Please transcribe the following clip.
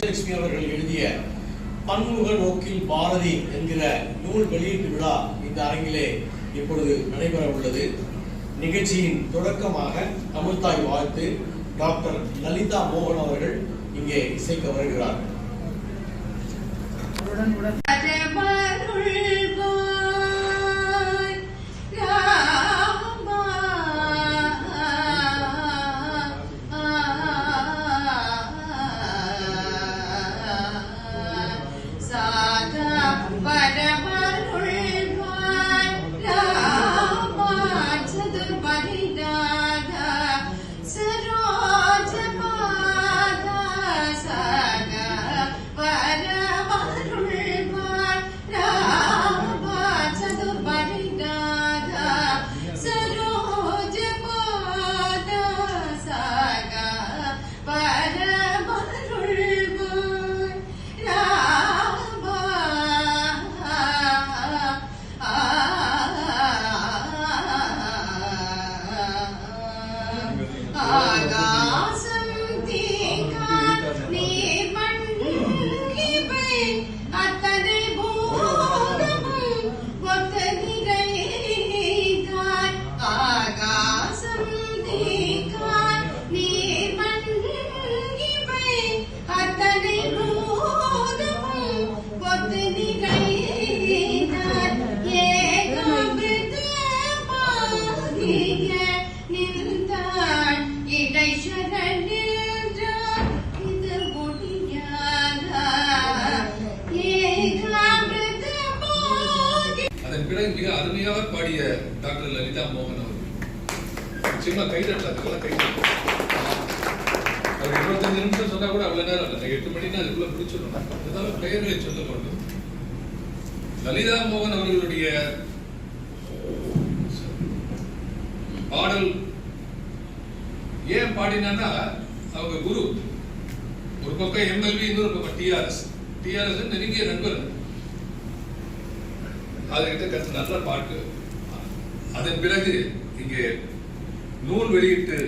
லட்சுமி அவர்கள் எழுதிய பன்முக நோக்கில் பாரதி என்கிற நூல் வெளியீட்டு விழா இந்த அரங்கிலே இப்பொழுது நடைபெற உள்ளது. நிகழ்ச்சியின் தொடக்கமாக தமிழ்தாய் வாழ்த்து டாக்டர் லலிதா மோகன் அவர்கள் இங்கே இசைக்க வருகிறார். மிக அருமையாக பாடிய டாக்டர் லலிதா மோகன் அவர்கள் சும்மா கைதட்டலாம் கைதட்டு. அவர் 25 நிமிஷம் சொன்னா கூட அவ்வளவு நேரம் இல்லை. 8 மணினா அதுக்குள்ள முடிச்சிடணும். அதனால பெயர்களை சொல்ல வேண்டும். லலிதா மோகன் அவர்களுடைய பாடல் ஏன் பாடினா அவங்க குரு ஒரு பக்கம் எம்எல்வி, இன்னொரு பக்கம் டிஆர்எஸ் நெருங்கிய நண்பர். அதுகிட்ட கற்று நல்ல பாட்டு. அதன் பிறகு இங்கே நூல் வெளியிட்டு